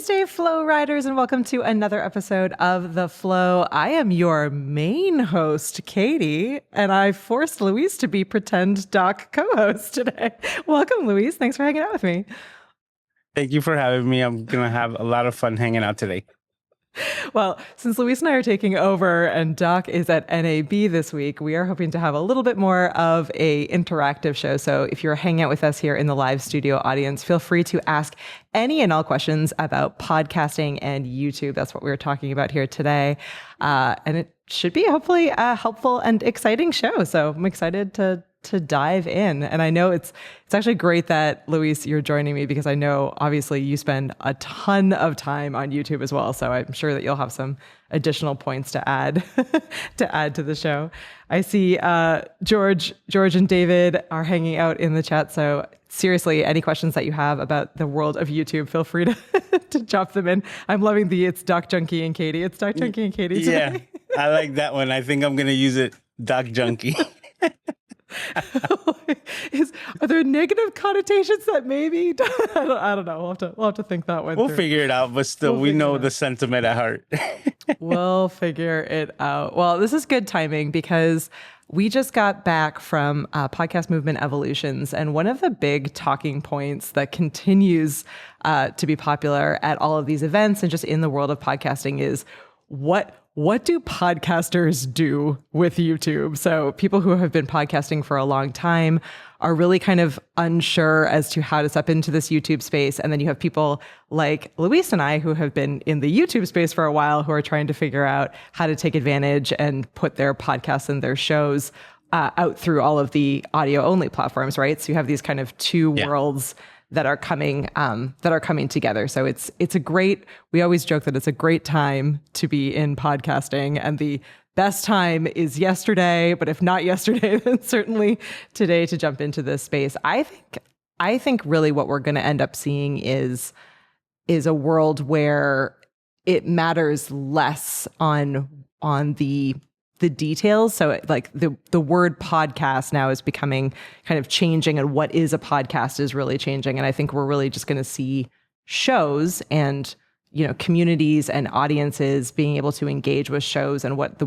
Wednesday, Flow Riders, and welcome to another episode of The Flow. I am your main host, Katie, and I forced Louise to be pretend doc co-host today. Welcome, Louise. Thanks for hanging out with me. Thank you for having me. I'm going to have a lot of fun hanging out today. Well, since Louise and I are taking over and Doc is at NAB this week, we are hoping to have a little bit more of a interactive show. So if you're hanging out with us here in the live studio audience, feel free to ask any and all questions about podcasting and YouTube. That's what we're talking about here today. And it should be hopefully a helpful and exciting show. So I'm excited to dive in. And I know it's actually great that, Louise, you're joining me because I know obviously you spend a ton of time on YouTube as well. So I'm sure that you'll have some additional points to add to the show. I see George and David are hanging out in the chat. So seriously, any questions that you have about the world of YouTube, feel free to drop them in. I'm loving it's Doc Junkie and Katie. It's Doc Junkie and Katie today. Yeah, I like that one. I think I'm going to use it, Doc Junkie. Are there negative connotations that maybe I don't know. We'll have to think that one. We'll figure it out, but still, we know the sentiment at heart. We'll figure it out. Well, this is good timing because we just got back from Podcast Movement Evolutions, and one of the big talking points that continues to be popular at all of these events and just in the world of podcasting is what do podcasters do with YouTube? So people who have been podcasting for a long time are really kind of unsure as to how to step into this YouTube space. And then you have people like Louise and I who have been in the YouTube space for a while who are trying to figure out how to take advantage and put their podcasts and their shows out through all of the audio only platforms, right? So you have these kind of two worlds that are coming together. So we always joke that it's a great time to be in podcasting, and the best time is yesterday, but if not yesterday, then certainly today to jump into this space. I think really what we're going to end up seeing is a world where it matters less on the details. So like the word podcast now is becoming kind of changing, and what is a podcast is really changing. And I think we're really just going to see shows and, communities and audiences being able to engage with shows, and what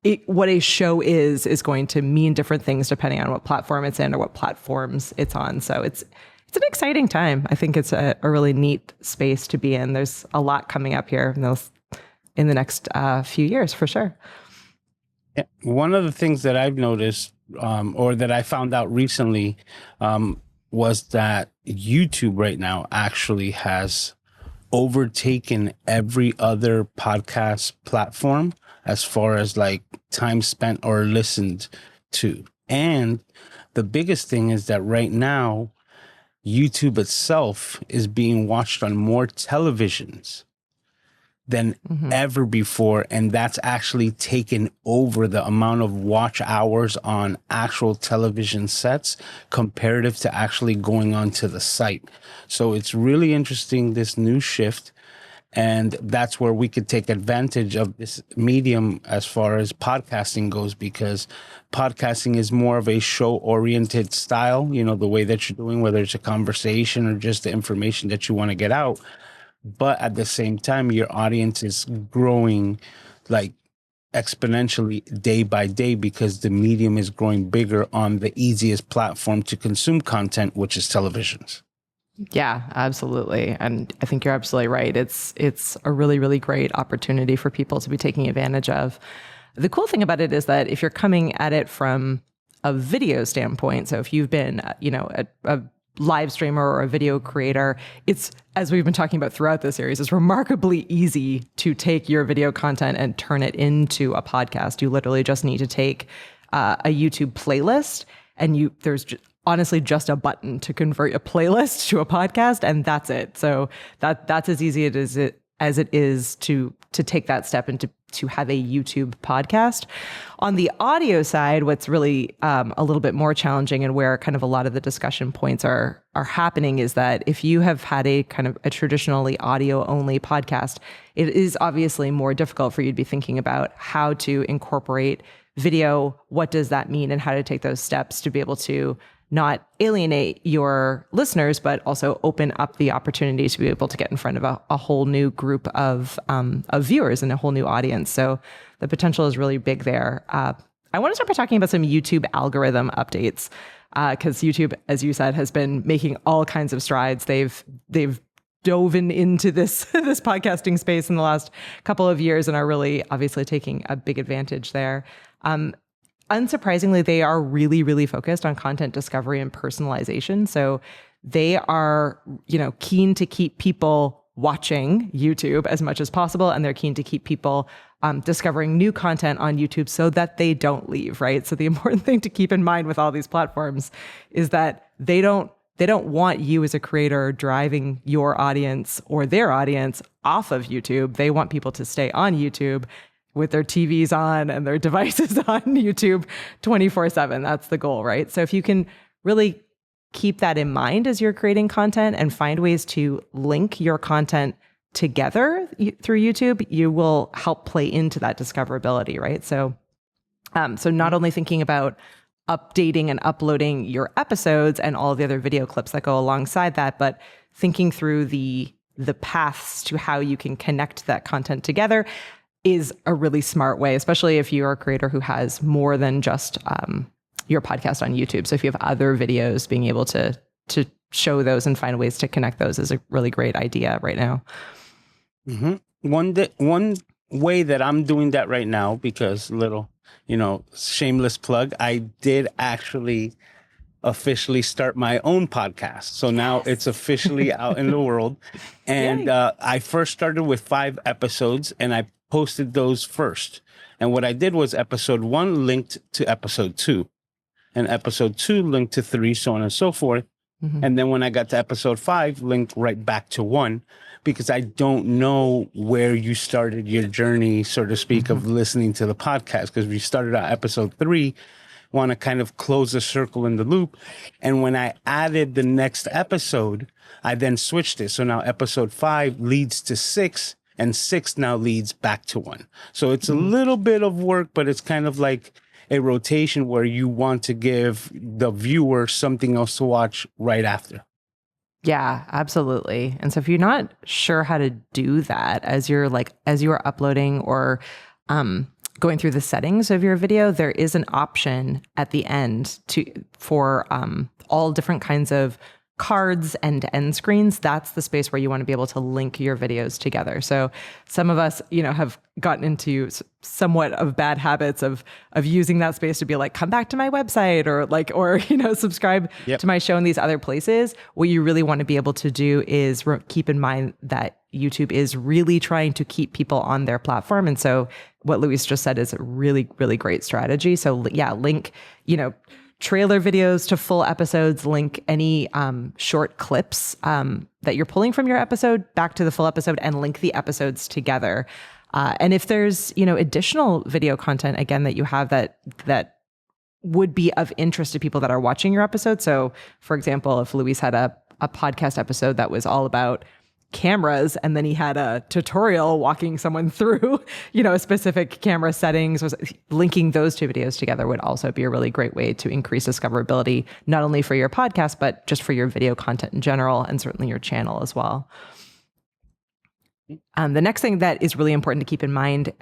a show is going to mean different things depending on what platform it's in or what platforms it's on. So it's an exciting time. I think it's a really neat space to be in. There's a lot coming up here in the next few years for sure. One of the things that I've noticed or that I found out recently was that YouTube right now actually has overtaken every other podcast platform as far as like time spent or listened to. And the biggest thing is that right now, YouTube itself is being watched on more televisions than ever before. And that's actually taken over the amount of watch hours on actual television sets comparative to actually going onto the site. So it's really interesting, this new shift. And that's where we could take advantage of this medium as far as podcasting goes, because podcasting is more of a show-oriented style, the way that you're doing, whether it's a conversation or just the information that you want to get out. But at the same time, your audience is growing like exponentially day by day because the medium is growing bigger on the easiest platform to consume content, which is televisions. Yeah, absolutely. And I think you're absolutely right. It's a really, really great opportunity for people to be taking advantage of. The cool thing about it is that if you're coming at it from a video standpoint, so if you've been, a live streamer or a video creator, it's, as we've been talking about throughout this series, it's remarkably easy to take your video content and turn it into a podcast. You literally just need to take a YouTube playlist, and there's honestly just a button to convert a playlist to a podcast, and that's it. So that's as easy as it is to take that step and to have a YouTube podcast. On the audio side, what's really a little bit more challenging, and where kind of a lot of the discussion points are happening, is that if you have had a kind of a traditionally audio only podcast, it is obviously more difficult for you to be thinking about how to incorporate video. What does that mean, and how to take those steps to be able to not alienate your listeners, but also open up the opportunity to be able to get in front of a whole new group of viewers and a whole new audience. So the potential is really big there. I want to start by talking about some YouTube algorithm updates, because YouTube, as you said, has been making all kinds of strides. They've dove into this podcasting space in the last couple of years and are really obviously taking a big advantage there. Unsurprisingly, they are really, really focused on content discovery and personalization. So they are, keen to keep people watching YouTube as much as possible, and they're keen to keep people discovering new content on YouTube so that they don't leave, right? So the important thing to keep in mind with all these platforms is that they don't want you as a creator driving your audience or their audience off of YouTube. They want people to stay on YouTube with their TVs on and their devices on YouTube 24/7. That's the goal, right? So if you can really keep that in mind as you're creating content and find ways to link your content together through YouTube, you will help play into that discoverability, right? So not only thinking about updating and uploading your episodes and all of the other video clips that go alongside that, but thinking through the paths to how you can connect that content together is a really smart way, especially if you're a creator who has more than just your podcast on YouTube. So if you have other videos, being able to show those and find ways to connect those is a really great idea right now. Mm-hmm. One way that I'm doing that right now, because shameless plug, I did actually officially start my own podcast. So now it's officially out in the world. And I first started with 5 episodes and I posted those first. And what I did was episode 1 linked to episode 2 and episode 2 linked to 3, so on and so forth. Mm-hmm. And then when I got to episode 5, linked right back to 1, because I don't know where you started your journey, so to speak, mm-hmm. of listening to the podcast. Because we started at episode 3, want to kind of close the circle in the loop. And when I added the next episode, I then switched it. So now episode 5 leads to 6, and 6 now leads back to 1. So it's a little bit of work, but it's kind of like a rotation where you want to give the viewer something else to watch right after. Yeah, absolutely. And so if you're not sure how to do that as you're uploading or going through the settings of your video, there is an option at the end for all different kinds of cards and end screens. That's the space where you want to be able to link your videos together. So some of us, have gotten into somewhat of bad habits of using that space to be like, come back to my website or subscribe to my show in these other places. What you really want to be able to do is keep in mind that YouTube is really trying to keep people on their platform. And so what Luis just said is a really, really great strategy. So yeah, link, trailer videos to full episodes, link any short clips that you're pulling from your episode back to the full episode, and link the episodes together. And if there's, additional video content, again, that you have that would be of interest to people that are watching your episode. So for example, if Luis had a podcast episode that was all about cameras, and then he had a tutorial walking someone through, specific camera settings, linking those 2 videos together would also be a really great way to increase discoverability, not only for your podcast, but just for your video content in general, and certainly your channel as well. The next thing that is really important to keep in mind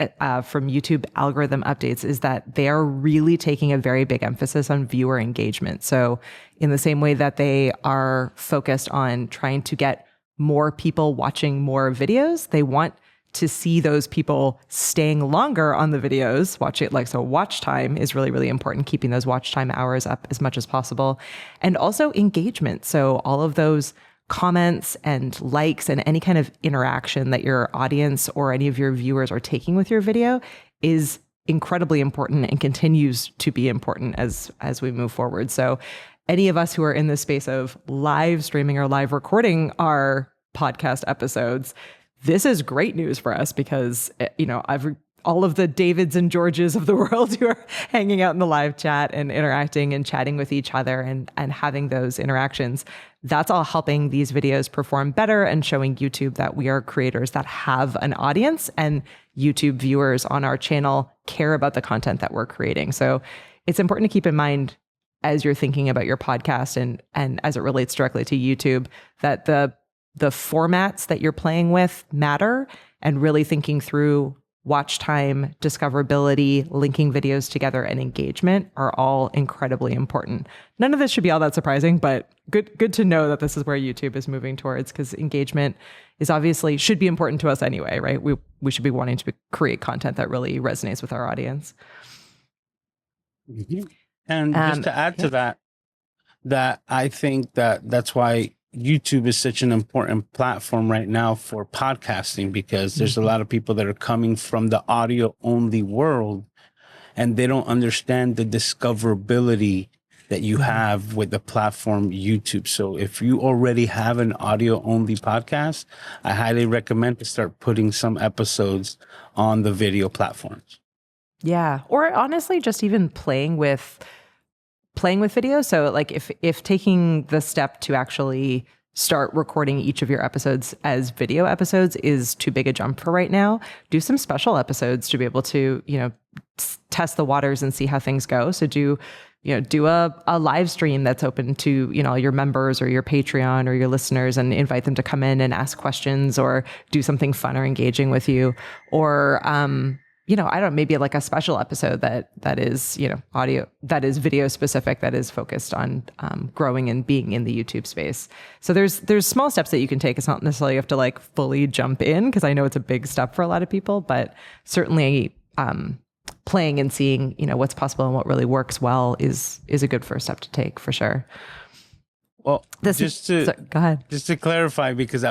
from YouTube algorithm updates is that they are really taking a very big emphasis on viewer engagement. So in the same way that they are focused on trying to get more people watching more videos, they want to see those people staying longer on the videos, so watch time is really, really important, keeping those watch time hours up as much as possible. And also engagement. So all of those comments and likes and any kind of interaction that your audience or any of your viewers are taking with your video is incredibly important and continues to be important as we move forward. So any of us who are in this space of live streaming or live recording our podcast episodes, this is great news for us because, all of the Davids and Georges of the world who are hanging out in the live chat and interacting and chatting with each other and having those interactions, that's all helping these videos perform better and showing YouTube that we are creators that have an audience, and YouTube viewers on our channel care about the content that we're creating. So it's important to keep in mind as you're thinking about your podcast and as it relates directly to YouTube, that the formats that you're playing with matter, and really thinking through watch time, discoverability, linking videos together, and engagement are all incredibly important. None of this should be all that surprising, but good to know that this is where YouTube is moving towards, because engagement is obviously should be important to us anyway, right? We should be wanting to create content that really resonates with our audience. Mm-hmm. And just to add to that I think that's why YouTube is such an important platform right now for podcasting, because there's a lot of people that are coming from the audio only world and they don't understand the discoverability that you have with the platform YouTube. So if you already have an audio only podcast, I highly recommend to start putting some episodes on the video platforms. Yeah. Or honestly, just even playing with video. So like if taking the step to actually start recording each of your episodes as video episodes is too big a jump for right now, do some special episodes to be able to, test the waters and see how things go. So do a live stream that's open to, your members or your Patreon or your listeners, and invite them to come in and ask questions or do something fun or engaging with you. Or, I don't know, maybe like a special episode that is, audio, that is video specific, that is focused on growing and being in the YouTube space. So there's small steps that you can take. It's not necessarily you have to like fully jump in, because I know it's a big step for a lot of people, but certainly playing and seeing, what's possible and what really works well is a good first step to take for sure. Well, go ahead. Just to clarify, because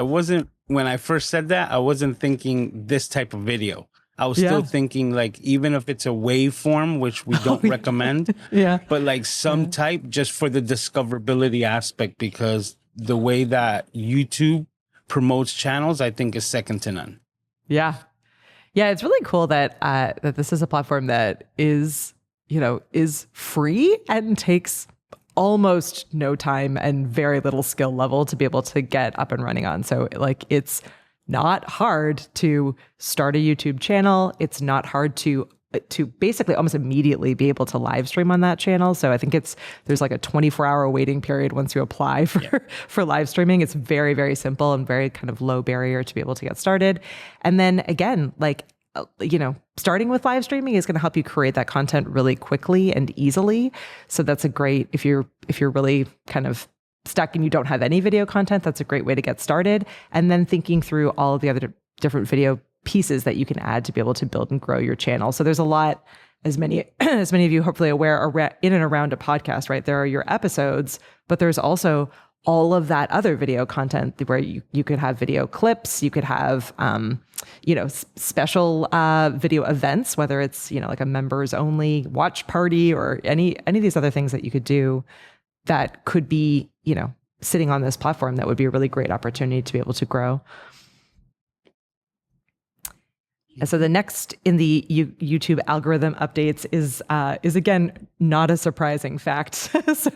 when I first said that, I wasn't thinking this type of video. I was still thinking like, even if it's a waveform, which we don't recommend, but like some type, just for the discoverability aspect, because the way that YouTube promotes channels, I think is second to none. Yeah. Yeah. It's really cool that this is a platform that is free and takes almost no time and very little skill level to be able to get up and running on. So like, it's not hard to start a YouTube channel. It's not hard to basically almost immediately be able to live stream on that channel. So I think there's like a 24-hour waiting period once you apply for live streaming. It's very, very simple and very kind of low barrier to be able to get started. And then again, like, starting with live streaming is going to help you create that content really quickly and easily. So that's a great, if you're really kind of stuck and you don't have any video content, that's a great way to get started. And then thinking through all of the other different video pieces that you can add to be able to build and grow your channel. So there's a lot, as many of you hopefully aware, in and around a podcast, right? There are your episodes, but there's also all of that other video content where you could have video clips, you could have, special video events, whether it's, like a members only watch party or any of these other things that you could do that could be, sitting on this platform. That would be a really great opportunity to be able to grow. And so the next in the YouTube algorithm updates is again, not a surprising fact. So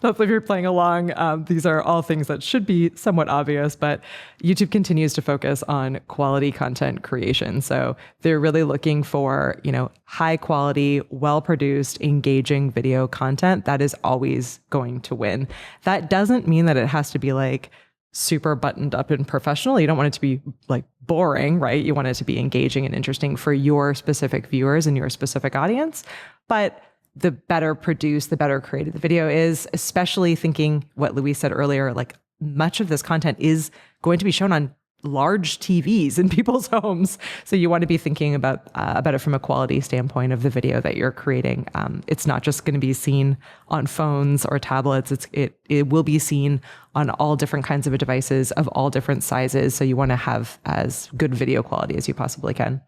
hopefully if you're playing along, these are all things that should be somewhat obvious, but YouTube continues to focus on quality content creation. So they're really looking for, high quality, well-produced, engaging video content that is always going to win. That doesn't mean that it has to be like super buttoned up and professional. You don't want it to be like boring, right? You want it to be engaging and interesting for your specific viewers and your specific audience. But the better produced, the better created the video is, especially thinking what Louise said earlier, like much of this content is going to be shown on large TVs in people's homes. So you want to be thinking about it from a quality standpoint of the video that you're creating. It's not just going to be seen on phones or tablets. It will be seen on all different kinds of devices of all different sizes. So you want to have as good video quality as you possibly can.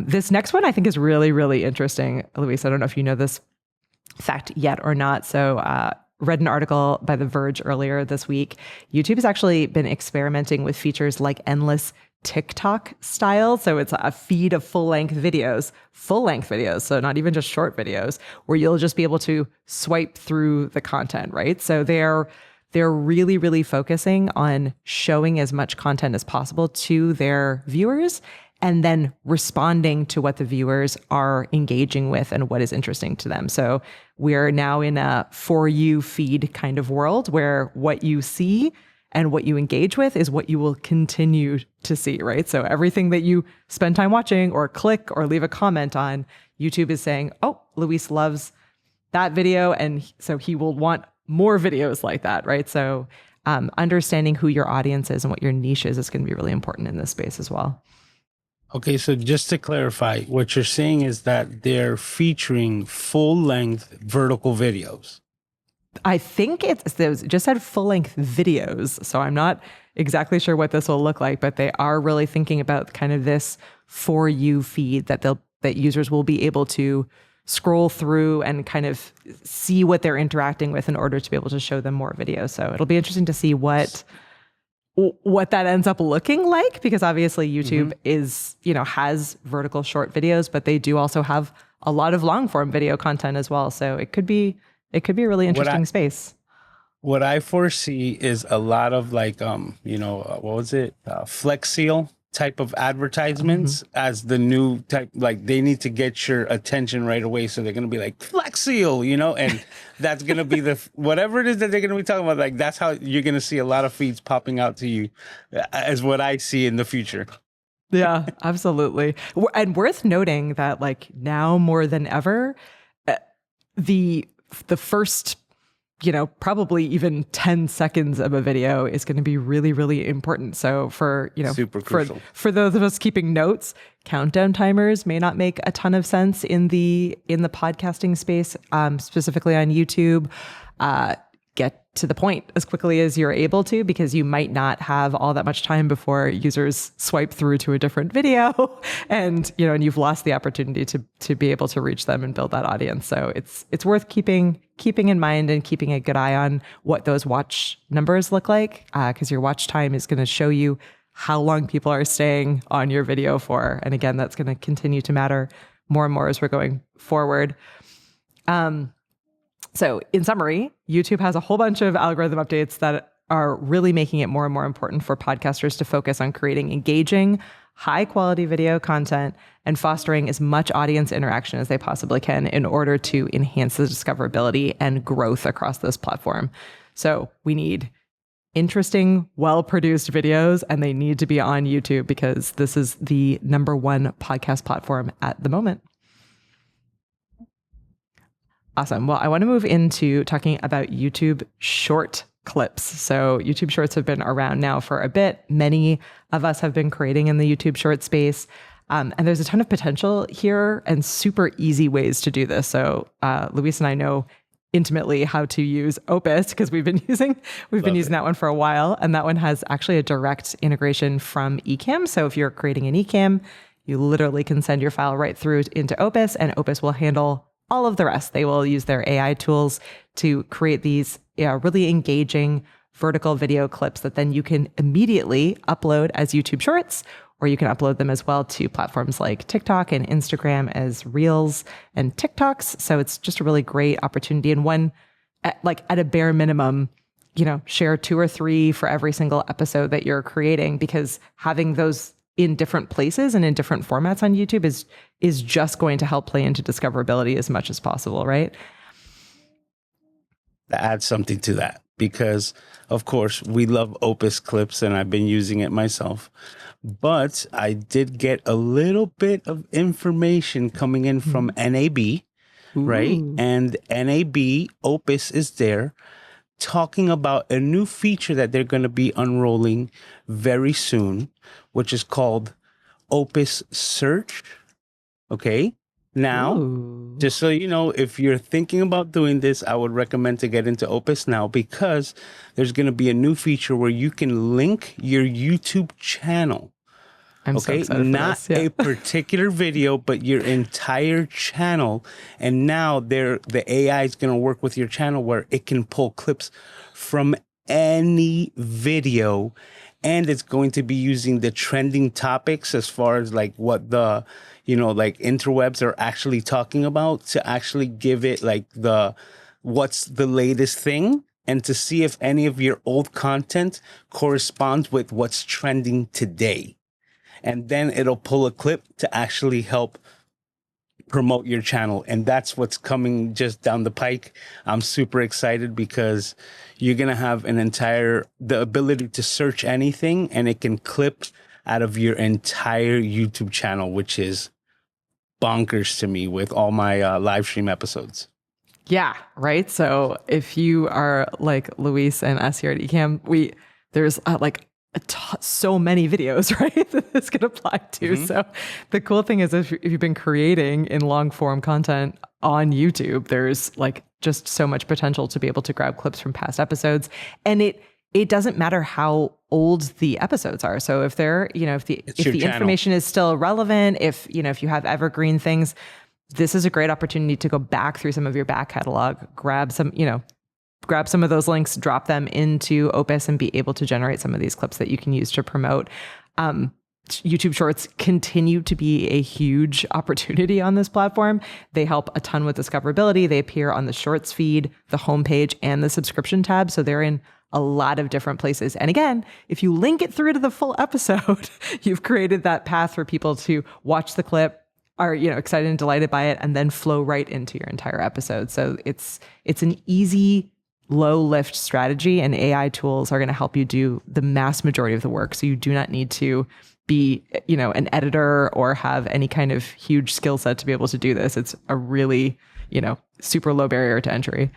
This next one I think is really, really interesting. Louise, I don't know if you know this fact yet or not. So read an article by The Verge earlier this week. YouTube has actually been experimenting with features like endless TikTok style. So it's a feed of full-length videos, so not even just short videos, where you'll just be able to swipe through the content, right? So they're really, really focusing on showing as much content as possible to their viewers and then responding to what the viewers are engaging with and what is interesting to them. So we're now in a for you feed kind of world where what you see and what you engage with is what you will continue to see, right? So everything that you spend time watching or click or leave a comment on, YouTube is saying, oh, Luis loves that video, and so he will want more videos like that, right? So understanding who your audience is and what your niche is going to be really important in this space as well. Okay, so just to clarify, what you're saying is that they're featuring full-length vertical videos. I think it just said full-length videos, so I'm not exactly sure what this will look like, but they are really thinking about kind of this for you feed that users will be able to scroll through and kind of see what they're interacting with in order to be able to show them more videos. So it'll be interesting to see what that ends up looking like, because obviously YouTube is, has vertical short videos, but they do also have a lot of long form video content as well. So it could be a really interesting space. What I foresee is a lot of like, what was it? Flex Seal type of advertisements as the new type. Like they need to get your attention right away. So they're going to be like Flex Seal, and that's going to be whatever it is that they're going to be talking about. Like that's how you're going to see a lot of feeds popping out to you as what I see in the future. Yeah, absolutely. And worth noting that like now more than ever, the first, probably even 10 seconds of a video is going to be really, really important. So for, super crucial. For those of us keeping notes, countdown timers may not make a ton of sense in the podcasting space, specifically on YouTube. Get to the point as quickly as you're able to, because you might not have all that much time before users swipe through to a different video and you've lost the opportunity to be able to reach them and build that audience. So it's worth keeping in mind and keeping a good eye on what those watch numbers look like, because your watch time is going to show you how long people are staying on your video for. And again, that's going to continue to matter more and more as we're going forward. So in summary, YouTube has a whole bunch of algorithm updates that are really making it more and more important for podcasters to focus on creating engaging, high quality video content and fostering as much audience interaction as they possibly can in order to enhance the discoverability and growth across this platform. So we need interesting, well-produced videos, and they need to be on YouTube because this is the #1 podcast platform at the moment. Awesome. Well, I want to move into talking about YouTube short clips. So YouTube shorts have been around now for a bit. Many of us have been creating in the YouTube short space. And there's a ton of potential here and super easy ways to do this. So Luis and I know intimately how to use Opus because we've been using that one for a while. And that one has actually a direct integration from Ecamm. So if you're creating an Ecamm, you literally can send your file right through into Opus, and Opus will handle all of the rest. They will use their AI tools to create these really engaging vertical video clips that then you can immediately upload as YouTube Shorts, or you can upload them as well to platforms like TikTok and Instagram as Reels and TikToks. So it's just a really great opportunity. And one, at a bare minimum, share 2 or 3 for every single episode that you're creating, because having those in different places and in different formats on YouTube is just going to help play into discoverability as much as possible, right? To add something to that, because of course we love Opus clips and I've been using it myself, but I did get a little bit of information coming in from NAB, right? And NAB Opus is there talking about a new feature that they're going to be unrolling very soon, which is called Opus Search. Okay. Now, just so you know, if you're thinking about doing this, I would recommend to get into Opus now, because there's going to be a new feature where you can link your YouTube channel. I'm so excited not for this. Yeah. a particular video, but your entire channel. And now the AI is going to work with your channel where it can pull clips from any video, and it's going to be using the trending topics as far as like what the interwebs are actually talking about, to actually give it like what's the latest thing, and to see if any of your old content corresponds with what's trending today. and then it'll pull a clip to actually help promote your channel. And that's what's coming just down the pike. I'm super excited because you're going to have the ability to search anything, and it can clip out of your entire YouTube channel, which is bonkers to me with all my live stream episodes. Yeah, right. So if you are like Luis and us here at Ecamm, there's like so many videos, right, that this could apply to. So the cool thing is if you've been creating in long form content on YouTube, there's like just so much potential to be able to grab clips from past episodes. And it doesn't matter how old the episodes are. So if they're, if the information is still relevant, if you have evergreen things, this is a great opportunity to go back through some of your back catalog, grab some of those links, drop them into Opus, and be able to generate some of these clips that you can use to promote. YouTube Shorts continue to be a huge opportunity on this platform. They help a ton with discoverability. They appear on the Shorts feed, the homepage, and the subscription tab. So they're in a lot of different places. And again, if you link it through to the full episode, you've created that path for people to watch the clip, are excited and delighted by it, and then flow right into your entire episode. So it's an easy, low lift strategy, and AI tools are going to help you do the mass majority of the work. So you do not need to be an editor or have any kind of huge skill set to be able to do this. It's a really super low barrier to entry.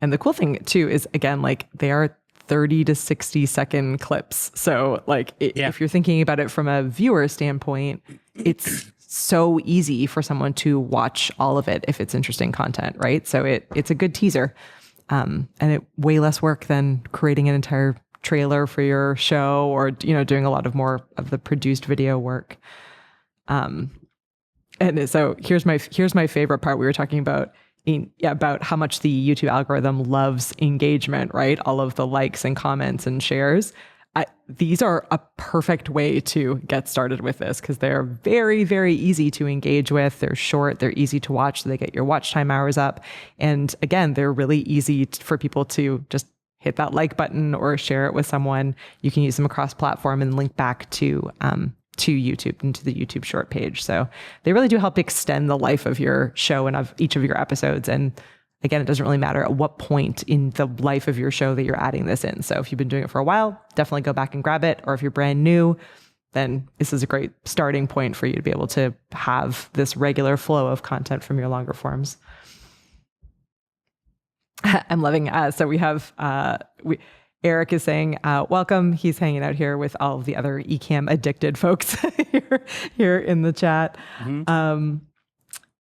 And the cool thing too is, again, like, they are 30 to 60 second clips. So like if you're thinking about it from a viewer standpoint, it's so easy for someone to watch all of it if it's interesting content, right? So it's a good teaser, and it way less work than creating an entire trailer for your show, or doing a lot of more of the produced video work. And so here's my favorite part. We were talking about how much the YouTube algorithm loves engagement, right? All of the likes and comments and shares. These are a perfect way to get started with this, because they're very, very easy to engage with. They're short, they're easy to watch, so they get your watch time hours up. And again, they're really easy for people to just hit that like button or share it with someone. You can use them across platform and link back to YouTube and to the YouTube short page. So they really do help extend the life of your show and of each of your episodes. And again, it doesn't really matter at what point in the life of your show that you're adding this in. So if you've been doing it for a while, definitely go back and grab it. Or if you're brand new, then this is a great starting point for you to be able to have this regular flow of content from your longer forms. I'm loving, so we have, Eric is saying, welcome. He's hanging out here with all of the other Ecamm addicted folks here in the chat.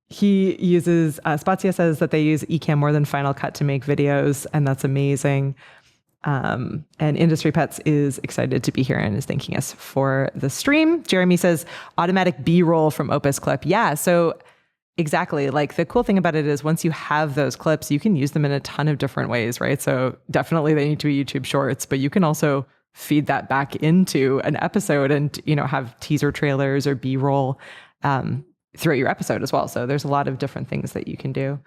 He uses, Spazia says that they use Ecamm more than Final Cut to make videos, and that's amazing. And Industry Pets is excited to be here and is thanking us for the stream. Jeremy says, automatic B-roll from Opus Clip. Yeah, so exactly. Like, the cool thing about it is once you have those clips, you can use them in a ton of different ways, right? So definitely they need to be YouTube Shorts, but you can also feed that back into an episode and, have teaser trailers or B-roll throughout your episode as well. So there's a lot of different things that you can do.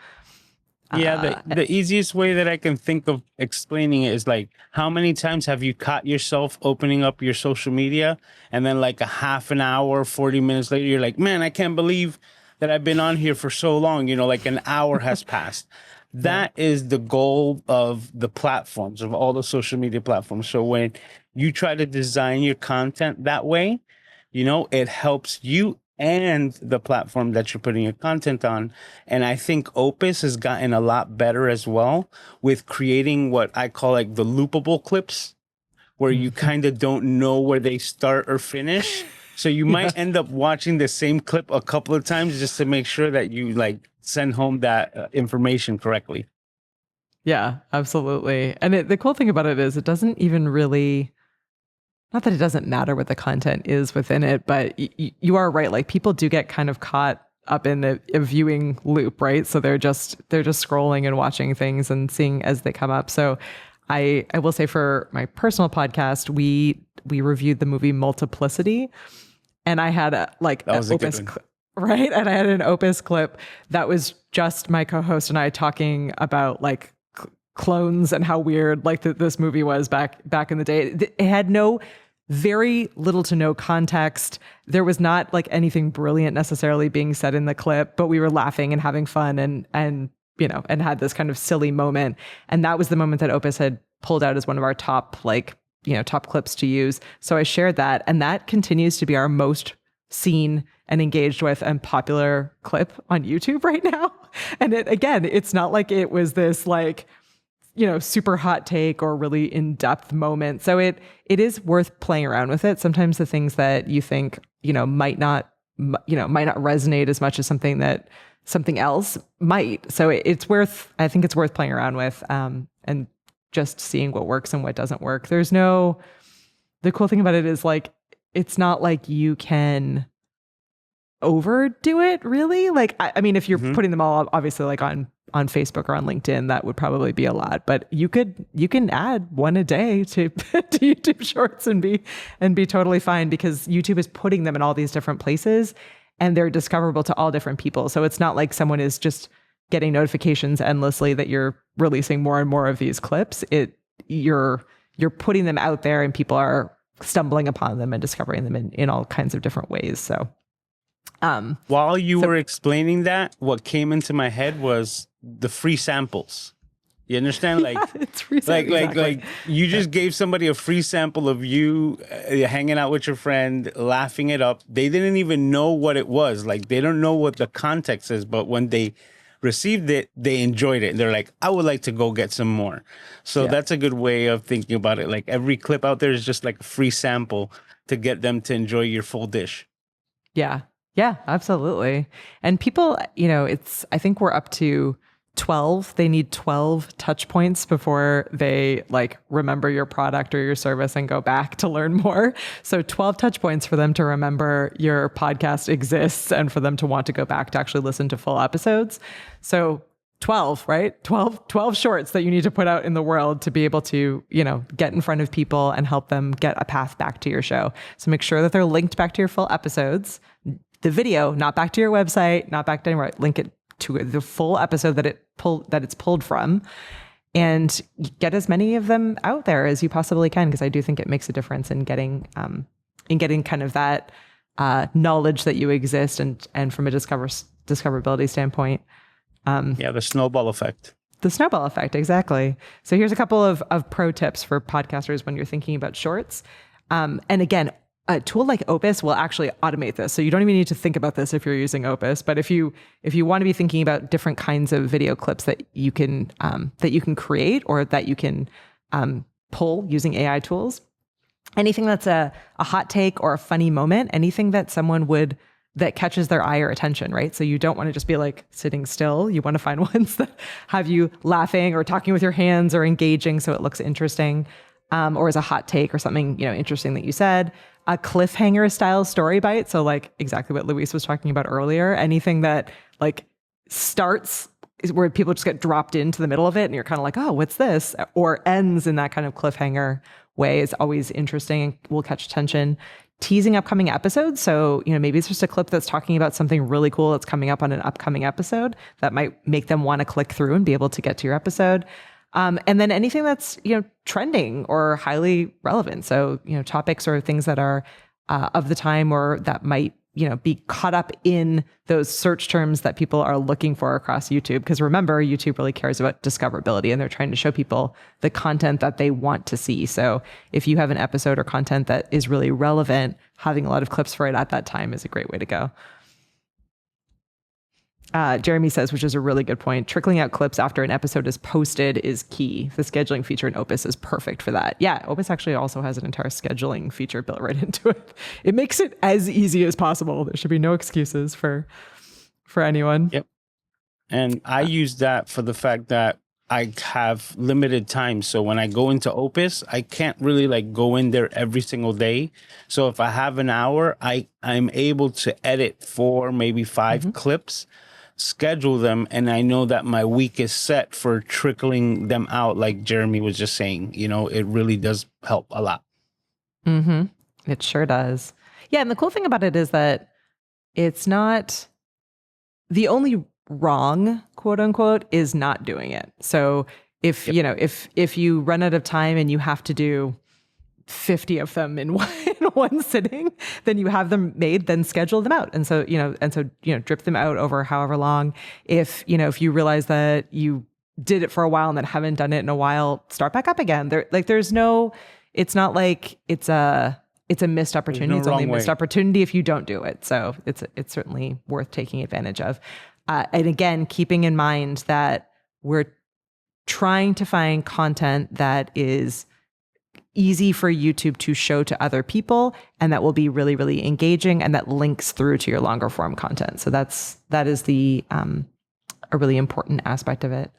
Yeah, the easiest way that I can think of explaining it is like, how many times have you caught yourself opening up your social media and then like a half an hour, 40 minutes later, you're like, man, I can't believe that I've been on here for so long, like an hour has passed. That is the goal of the platforms, of all the social media platforms. So when you try to design your content that way, it helps you and the platform that you're putting your content on. And I think Opus has gotten a lot better as well with creating what I call like the loopable clips, where you kind of don't know where they start or finish. So you might end up watching the same clip a couple of times just to make sure that you like send home that information correctly. Yeah, absolutely. And the cool thing about it is it doesn't even really, not that it doesn't matter what the content is within it, but you are right. Like, people do get kind of caught up in a viewing loop, right? So they're just scrolling and watching things and seeing as they come up. So I will say, for my personal podcast, we reviewed the movie Multiplicity. And I had an Opus, right? And I had an Opus clip that was just my co-host and I talking about like clones and how weird like this movie was back in the day. It had no very little to no context. There was not like anything brilliant necessarily being said in the clip, but we were laughing and having fun and and had this kind of silly moment. And that was the moment that Opus had pulled out as one of our top top clips to use. So I shared that, and that continues to be our most seen and engaged with and popular clip on YouTube right now. And it's not like it was this super hot take or really in-depth moment. So it is worth playing around with it. Sometimes the things that you think, might not resonate as much as something else might. So I think it's worth playing around with, and just seeing what works and what doesn't work. The cool thing about it is it's not like you can overdo it really. I mean, if you're putting them all obviously on Facebook or on LinkedIn, that would probably be a lot, but you can add one a day to YouTube Shorts and be totally fine, because YouTube is putting them in all these different places and they're discoverable to all different people. So it's not like someone is just getting notifications endlessly that you're releasing more and more of these clips. You're putting them out there and people are stumbling upon them and discovering them in all kinds of different ways. So while you were explaining that, what came into my head was the free samples. You understand? It's free like you just gave somebody a free sample of you hanging out with your friend, laughing it up. They didn't even know what it was. They don't know what the context is, but when they received it, they enjoyed it. They're like, I would like to go get some more. So that's a good way of thinking about it. Every clip out there is just like a free sample to get them to enjoy your full dish. Yeah. Yeah, absolutely. And people, I think we're up to 12. They need 12 touch points before they remember your product or your service and go back to learn more. So 12 touch points for them to remember your podcast exists and for them to want to go back to actually listen to full episodes. So 12, right? 12 shorts that you need to put out in the world to be able to, get in front of people and help them get a path back to your show. So make sure that they're linked back to your full episodes. The video, not back to your website, not back to anywhere. Link it to the full episode that it's pulled from, and get as many of them out there as you possibly can, because I do think it makes a difference in getting kind of that knowledge that you exist, and from a discoverability standpoint. The snowball effect. The snowball effect, exactly. So here's a couple of pro tips for podcasters when you're thinking about shorts. And again, a tool like Opus will actually automate this. So you don't even need to think about this if you're using Opus. But if you want to be thinking about different kinds of video clips that you can create or that you can pull using AI tools, anything that's a hot take or a funny moment, anything that that catches their eye or attention, right? So you don't want to just be sitting still. You want to find ones that have you laughing or talking with your hands or engaging so it looks interesting, or as a hot take or something interesting that you said. A cliffhanger style story bite. So exactly what Luis was talking about earlier. Anything that starts is where people just get dropped into the middle of it and you're kind of oh, what's this? Or ends in that kind of cliffhanger way is always interesting and will catch attention. Teasing upcoming episodes. So, maybe it's just a clip that's talking about something really cool that's coming up on an upcoming episode that might make them want to click through and be able to get to your episode. And then anything that's, trending or highly relevant. So, topics or things that are of the time or that might, be caught up in those search terms that people are looking for across YouTube. Because remember, YouTube really cares about discoverability and they're trying to show people the content that they want to see. So if you have an episode or content that is really relevant, having a lot of clips for it at that time is a great way to go. Jeremy says, which is a really good point, trickling out clips after an episode is posted is key. The scheduling feature in Opus is perfect for that. Yeah, Opus actually also has an entire scheduling feature built right into it. It makes it as easy as possible. There should be no excuses for anyone. Yep. And I use that for the fact that I have limited time. So when I go into Opus, I can't really go in there every single day. So if I have an hour, I'm able to edit 4, maybe 5 clips, schedule them, and I know that my week is set for trickling them out. Like Jeremy was just saying, it really does help a lot. It sure does. Yeah. And the cool thing about it is that it's not the only wrong, quote unquote, is not doing it. So if, if you run out of time and you have to do 50 of them in one sitting, then you have them made, then schedule them out. And so, drip them out over however long. If you realize that you did it for a while and then haven't done it in a while, start back up again. It's not like it's a missed opportunity. It's only a missed opportunity if you don't do it. So it's certainly worth taking advantage of. And again, keeping in mind that we're trying to find content that is easy for YouTube to show to other people, and that will be really, really engaging, and that links through to your longer form content. So that is a really important aspect of it.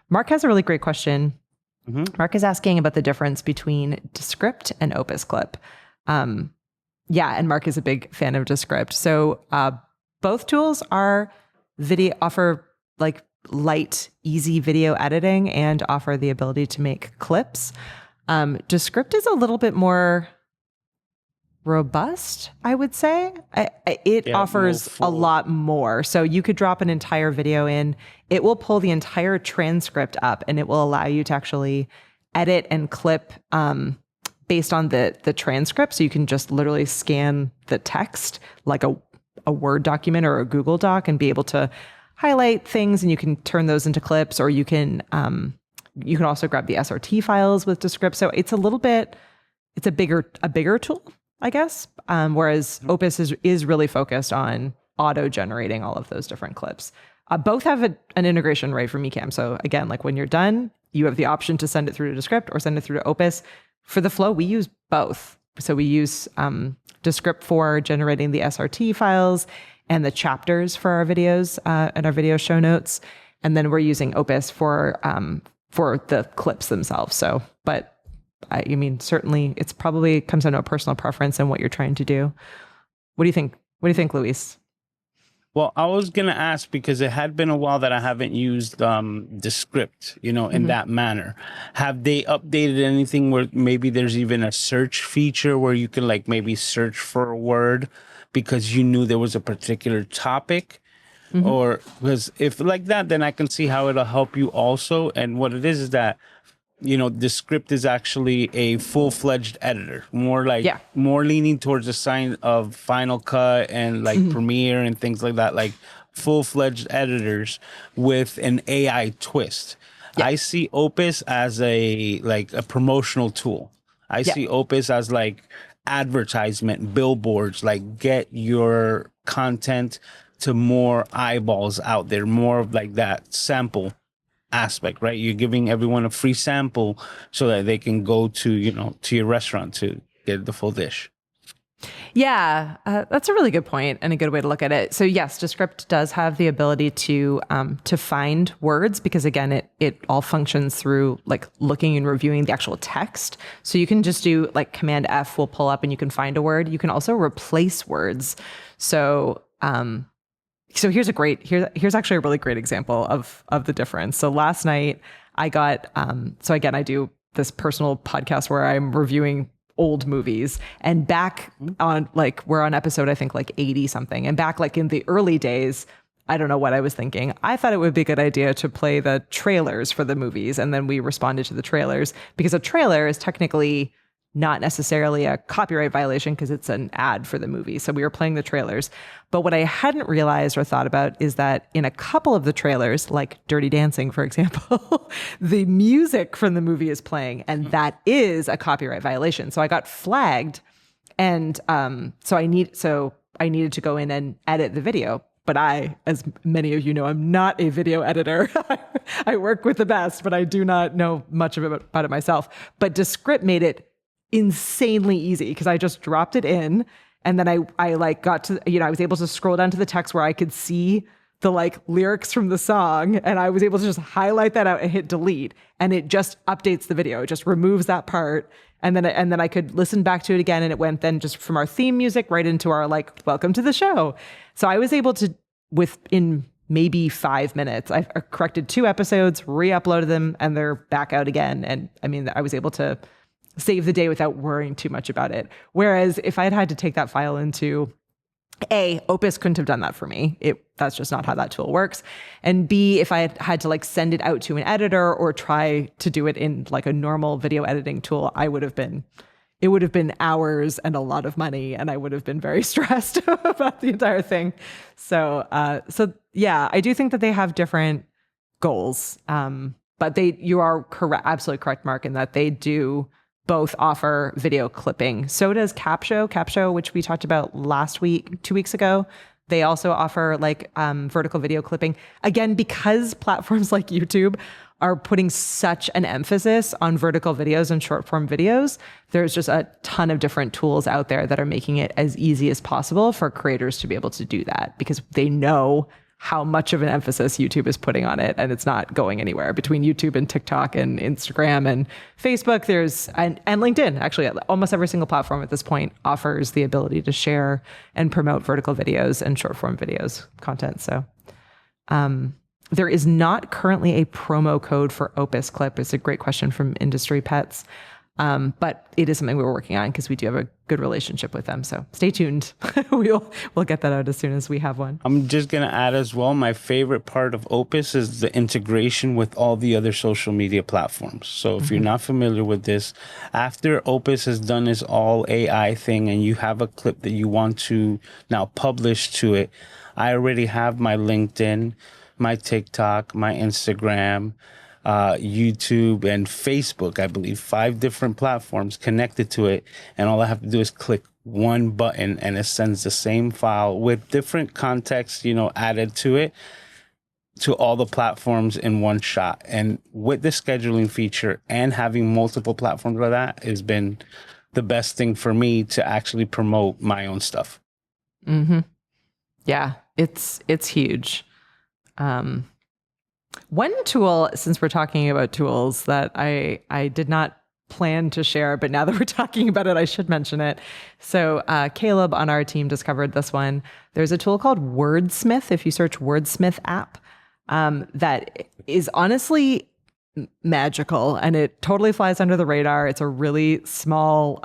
Mark has a really great question. Mm-hmm. Mark is asking about the difference between Descript and Opus Clip. And Mark is a big fan of Descript. So both tools offer like light, easy video editing and offer the ability to make clips. Descript is a little bit more robust, I would say. It offers a lot more. So you could drop an entire video in. It will pull the entire transcript up, and it will allow you to actually edit and clip based on the transcript. So you can just literally scan the text like a Word document or a Google Doc and be able to highlight things, and you can turn those into clips, or you can also grab the SRT files with Descript. So it's a bigger tool, I guess. Whereas Opus is really focused on auto generating all of those different clips. Both have an integration right from Ecamm. So again, like when you're done, you have the option to send it through to Descript or send it through to Opus. For the flow, we use both. So we use Descript for generating the SRT files and the chapters for our videos and our video show notes. And then we're using Opus for the clips themselves. So, but I mean, certainly it's probably comes down to a personal preference and what you're trying to do. What do you think? What do you think, Luis? Well, I was going to ask, because it had been a while that I haven't used Descript, in that manner. Have they updated anything where maybe there's even a search feature where you can like maybe search for a word because you knew there was a particular topic? Mm-hmm. Or because if like that, then I can see how it'll help you also. And what it is that, Descript is actually a full-fledged editor, more leaning towards the side of Final Cut and like Premiere and things like that, like full-fledged editors with an AI twist. Yeah. I see Opus as a promotional tool. I see Opus as like advertisement, billboards, like get your content to more eyeballs out there, more of like that sample aspect, right? You're giving everyone a free sample so that they can go to, to your restaurant to get the full dish. Yeah, that's a really good point and a good way to look at it. So yes, Descript does have the ability to find words, because again, it all functions through like looking and reviewing the actual text. So you can just do like Command F will pull up and you can find a word. You can also replace words. So here's actually a really great example of the difference. So last night I got, so again, I do this personal podcast where I'm reviewing old movies, and back on we're on episode, I think like 80 something. And back like in the early days, I don't know what I was thinking. I thought it would be a good idea to play the trailers for the movies. And then we responded to the trailers, because a trailer is technically not necessarily a copyright violation because it's an ad for the movie. So we were playing the trailers. But what I hadn't realized or thought about is that in a couple of the trailers, like Dirty Dancing, for example, the music from the movie is playing, and that is a copyright violation. So I got flagged, and so I needed to go in and edit the video. But I, as many of you know, I'm not a video editor. I work with the best, but I do not know much about it myself. But Descript made it insanely easy, because I just dropped it in, and then I like got to, I was able to scroll down to the text where I could see the like lyrics from the song, and I was able to just highlight that out and hit delete, and it just updates the video. It just removes that part, and then I could listen back to it again, and it went then just from our theme music right into our like welcome to the show. So I was able to, within maybe 5 minutes, I corrected 2 episodes, re-uploaded them, and they're back out again. And I mean, I was able to save the day without worrying too much about it. Whereas if I had to take that file into Opus couldn't have done that for me. That's just not how that tool works. And B, if I had to like send it out to an editor or try to do it in like a normal video editing tool, I would have been it would have been hours and a lot of money, and I would have been very stressed about the entire thing. So, yeah, I do think that they have different goals. But you are correct, absolutely correct, Mark, in that they do both offer video clipping. So does Capsho, which we talked about last week, 2 weeks ago. They also offer like vertical video clipping. Again, because platforms like YouTube are putting such an emphasis on vertical videos and short form videos, there's just a ton of different tools out there that are making it as easy as possible for creators to be able to do that, because they know how much of an emphasis YouTube is putting on it, and it's not going anywhere. Between YouTube and TikTok and Instagram and Facebook, and LinkedIn, actually, almost every single platform at this point offers the ability to share and promote vertical videos and short form videos content. So there is not currently a promo code for Opus Clip. It's a great question from Industry Pets. But it is something we're working on because we do have a good relationship with them. So stay tuned. We'll get that out as soon as we have one. I'm just going to add as well, my favorite part of Opus is the integration with all the other social media platforms. So if you're not familiar with this, after Opus has done its all AI thing and you have a clip that you want to now publish to it, I already have my LinkedIn, my TikTok, my Instagram, YouTube and Facebook, I believe, 5 different platforms connected to it. And all I have to do is click one button and it sends the same file with different context, added to it, to all the platforms in one shot. And with the scheduling feature and having multiple platforms like that has been the best thing for me to actually promote my own stuff. Mm-hmm. Yeah, it's huge. One tool, since we're talking about tools, that I did not plan to share, but now that we're talking about it, I should mention it. So Caleb on our team discovered this one. There's a tool called Wordsmith. If you search Wordsmith app, that is honestly magical, and it totally flies under the radar. It's a really small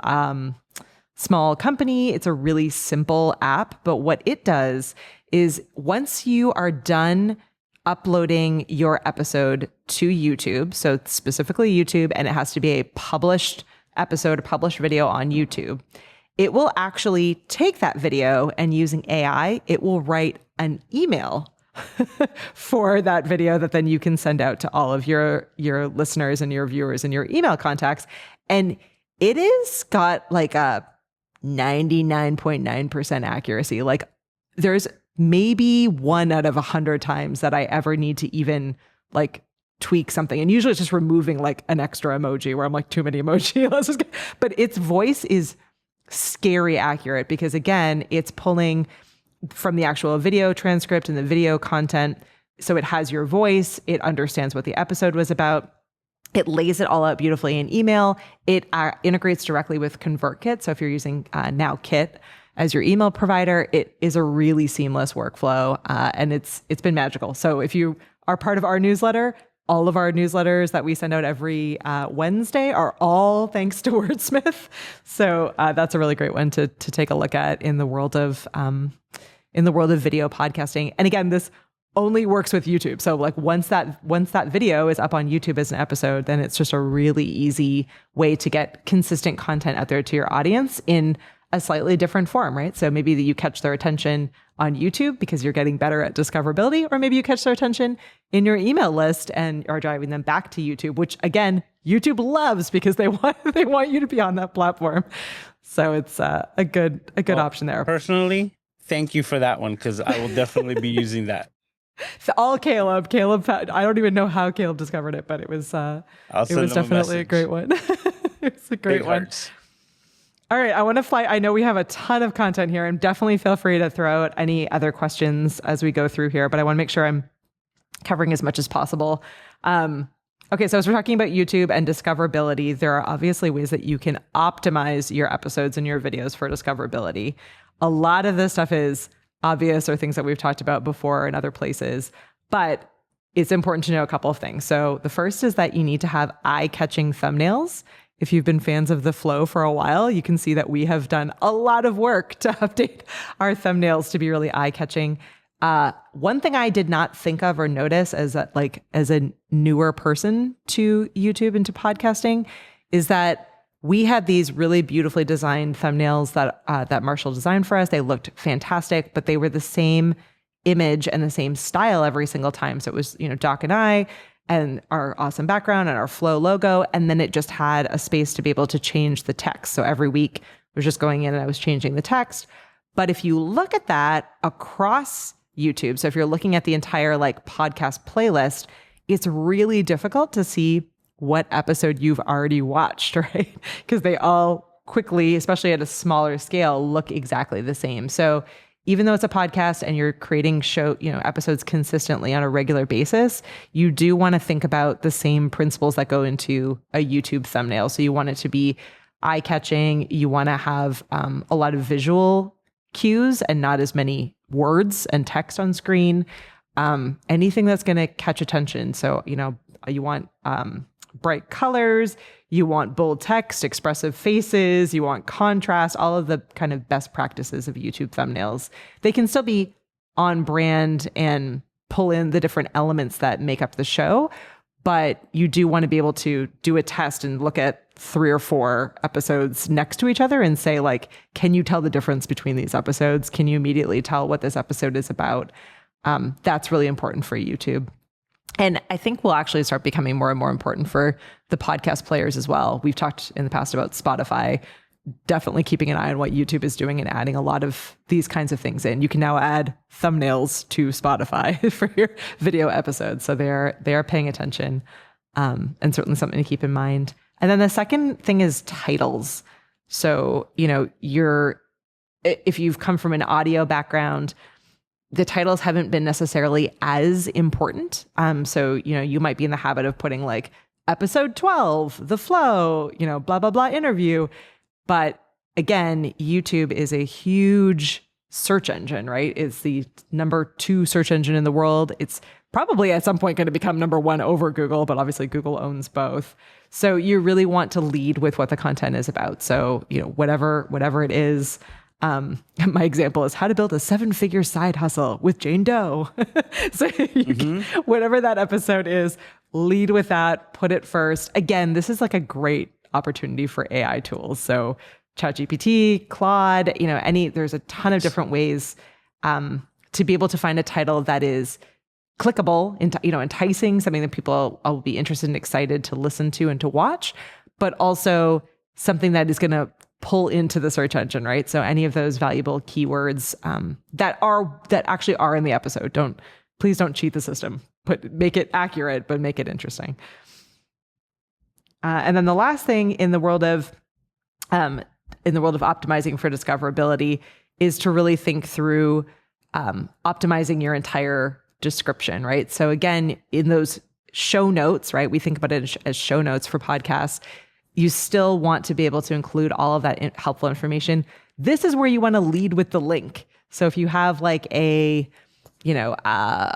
company. It's a really simple app, but what it does is once you are done uploading your episode to YouTube, so specifically YouTube, and it has to be a published episode, a published video on YouTube, it will actually take that video and using AI, it will write an email for that video that then you can send out to all of your listeners and your viewers and your email contacts. And it is got like a 99.9% accuracy. Like there's maybe 1 out of 100 times that I ever need to even like tweak something. And usually it's just removing like an extra emoji where I'm like, too many emoji. But its voice is scary accurate because again, it's pulling from the actual video transcript and the video content. So it has your voice. It understands what the episode was about. It lays it all out beautifully in email. It integrates directly with ConvertKit. So if you're using now Kit as your email provider, it is a really seamless workflow, and it's been magical. So if you are part of our newsletter, all of our newsletters that we send out every Wednesday are all thanks to Wordsmith. So that's a really great one to take a look at in the world of video podcasting. And again, this only works with YouTube. So like once that video is up on YouTube as an episode, then it's just a really easy way to get consistent content out there to your audience in a slightly different form, right? So maybe that you catch their attention on YouTube because you're getting better at discoverability, or maybe you catch their attention in your email list and are driving them back to YouTube, which again, YouTube loves because they want you to be on that platform. So it's a good option there. Personally, thank you for that one because I will definitely be using that. All Caleb, I don't even know how Caleb discovered it, but it was definitely a great one. It's a great one. Hearts. All right, I know we have a ton of content here, and definitely feel free to throw out any other questions as we go through here, but I want to make sure I'm covering as much as possible. Okay, so as we're talking about YouTube and discoverability, there are obviously ways that you can optimize your episodes and your videos for discoverability. A lot of this stuff is obvious or things that we've talked about before in other places, but it's important to know a couple of things. So the first is that you need to have eye-catching thumbnails. If you've been fans of the flow for a while, you can see that we have done a lot of work to update our thumbnails to be really eye-catching. One thing I did not think of or notice as a newer person to YouTube and to podcasting is that we had these really beautifully designed thumbnails that Marshall designed for us. They looked fantastic, but they were the same image and the same style every single time. So it was, Doc and I and our awesome background and our Flow logo. And then it just had a space to be able to change the text. So every week I was just going in and I was changing the text. But if you look at that across YouTube, so if you're looking at the entire podcast playlist, it's really difficult to see what episode you've already watched, right? Because they all quickly, especially at a smaller scale, look exactly the same. So even though it's a podcast and you're creating episodes consistently on a regular basis, you do want to think about the same principles that go into a YouTube thumbnail. So you want it to be eye-catching. You want to have a lot of visual cues and not as many words and text on screen. Anything that's going to catch attention. So, you want bright colors, you want bold text, expressive faces, you want contrast, all of the kind of best practices of YouTube thumbnails. They can still be on brand and pull in the different elements that make up the show, but you do want to be able to do a test and look at 3 or 4 episodes next to each other and say, can you tell the difference between these episodes? Can you immediately tell what this episode is about? That's really important for YouTube. And I think will actually start becoming more and more important for the podcast players as well. We've talked in the past about Spotify, definitely keeping an eye on what YouTube is doing and adding a lot of these kinds of things in. You can now add thumbnails to Spotify for your video episodes. So they are paying attention, and certainly something to keep in mind. And then the second thing is titles. So, if you've come from an audio background, the titles haven't been necessarily as important. So, you might be in the habit of putting episode 12, the flow, blah, blah, blah interview. But again, YouTube is a huge search engine, right? It's the number 2 search engine in the world. It's probably at some point going to become number 1 over Google, but obviously Google owns both. So you really want to lead with what the content is about. So, whatever it is. My example is how to build a 7-figure side hustle with Jane Doe. So whatever that episode is, lead with that, put it first. Again, this is a great opportunity for AI tools. So ChatGPT, Claude, there's a ton of different ways to be able to find a title that is clickable, enticing, something that people will be interested and excited to listen to and to watch, but also something that is going to pull into the search engine, right? So any of those valuable keywords that actually are in the episode. Please don't cheat the system. Make it accurate, but make it interesting. And then the last thing in the world of optimizing for discoverability is to really think through optimizing your entire description, right? So again, in those show notes, right? We think about it as show notes for podcasts. You still want to be able to include all of that helpful information. This is where you want to lead with the link. So if you have a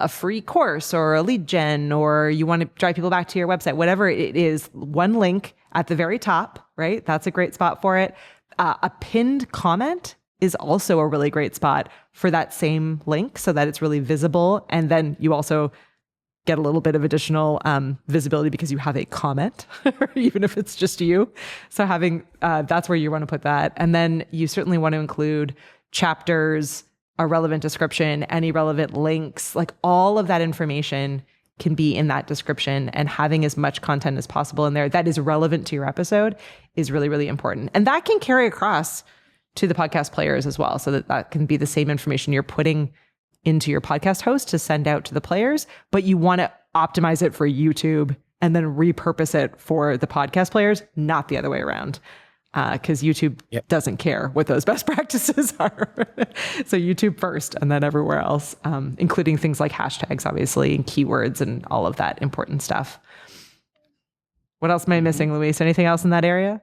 free course or a lead gen, or you want to drive people back to your website, whatever it is, one link at the very top, right? That's a great spot for it. A pinned comment is also a really great spot for that same link so that it's really visible. And then you also get a little bit of additional visibility because you have a comment, even if it's just you. So that's where you want to put that. And then you certainly want to include chapters, a relevant description, any relevant links, all of that information can be in that description, and having as much content as possible in there that is relevant to your episode is really, really important. And that can carry across to the podcast players as well. So that can be the same information you're putting into your podcast host to send out to the players, but you want to optimize it for YouTube and then repurpose it for the podcast players, not the other way around. Because YouTube doesn't care what those best practices are. So YouTube first and then everywhere else, including things like hashtags, obviously, and keywords and all of that important stuff. What else am I missing, Luis? Anything else in that area?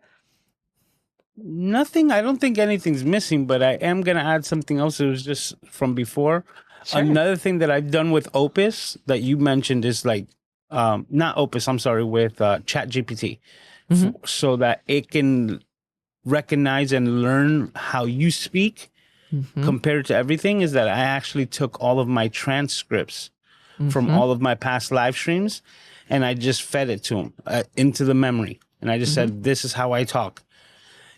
Nothing. I don't think anything's missing, but I am going to add something else. It was just from before. Sure. Another thing that I've done with Opus that you mentioned is not Opus, I'm sorry, with ChatGPT, so that it can recognize and learn how you speak compared to everything, is that I actually took all of my transcripts from all of my past live streams and I just fed it to him into the memory. And I just said, this is how I talk.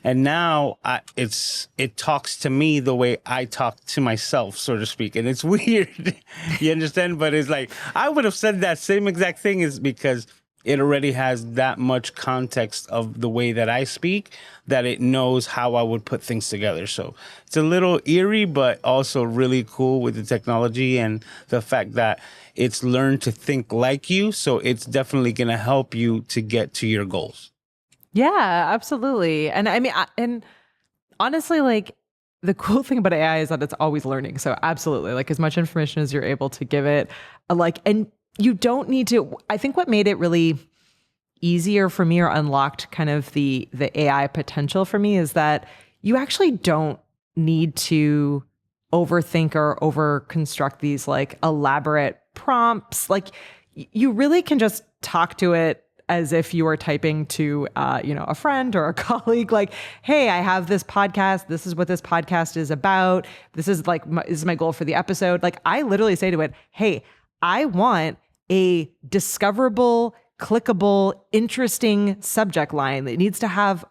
And now it talks to me the way I talk to myself, so to speak. And it's weird. You understand? But it's like, I would have said that same exact thing, is because it already has that much context of the way that I speak, that it knows how I would put things together. So it's a little eerie, but also really cool with the technology and the fact that it's learned to think like you. So it's definitely going to help you to get to your goals. Yeah, absolutely. And I mean, and honestly, like the cool thing about AI is that it's always learning. So absolutely, like as much information as you're able to give it, and you don't need to, I think what made it really easier for me or unlocked kind of the AI potential for me is that you actually don't need to overthink or over construct these like elaborate prompts. Like you really can just talk to it as if you were typing to, a friend or a colleague, like, hey, I have this podcast. This is what this podcast is about. This is like, this is my goal for the episode. Like I literally say to it, hey, I want a discoverable, clickable, interesting subject line. It needs to have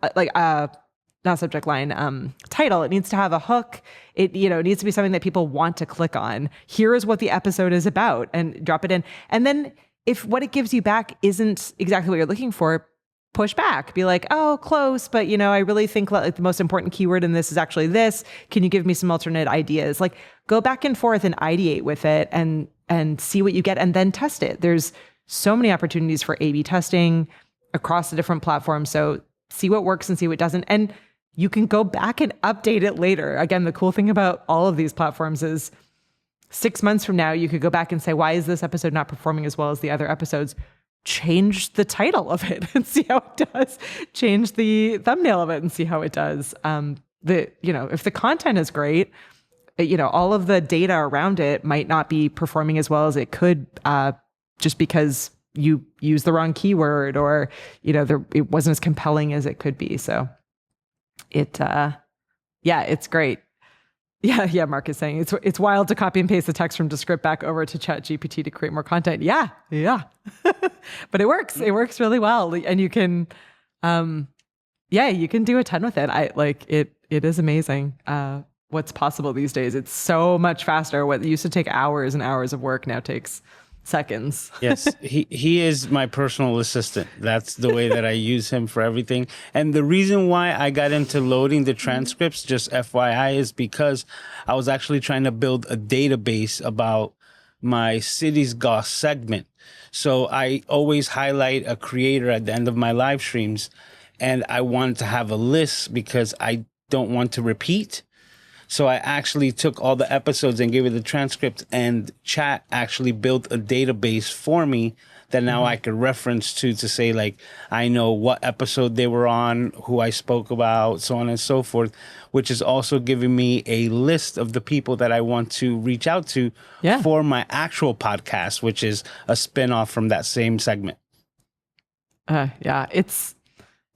not subject line, title. It needs to have a hook. It needs to be something that people want to click on. Here is what the episode is about, and drop it in. And then if what it gives you back isn't exactly what you're looking for, push back. Be like, oh, close, but I really think like the most important keyword in this is actually this. Can you give me some alternate ideas? Like go back and forth and ideate with it and see what you get, and then test it. There's so many opportunities for A/B testing across the different platforms. So see what works and see what doesn't. And you can go back and update it later. Again, the cool thing about all of these platforms is 6 months from now, you could go back and say, why is this episode not performing as well as the other episodes? Change the title of it and see how it does. Change the thumbnail of it and see how it does. If the content is great, all of the data around it might not be performing as well as it could, just because you used the wrong keyword or, it wasn't as compelling as it could be. So it's great. Yeah. Mark is saying it's wild to copy and paste the text from Descript back over to ChatGPT to create more content. Yeah. But it works. It works really well. And you can, you can do a ton with it. It is amazing. What's possible these days. It's so much faster. What used to take hours and hours of work now takes seconds. Yes, he is my personal assistant. That's the way that I use him for everything. And the reason why I got into loading the transcripts, just FYI, is because I was actually trying to build a database about my Cities Goss segment. So I always highlight a creator at the end of my live streams, and I wanted to have a list because I don't want to repeat. So I actually took all the episodes and gave it the transcript, and chat actually built a database for me that now I could reference to say, like, I know what episode they were on, who I spoke about, so on and so forth, which is also giving me a list of the people that I want to reach out to for my actual podcast, which is a spinoff from that same segment.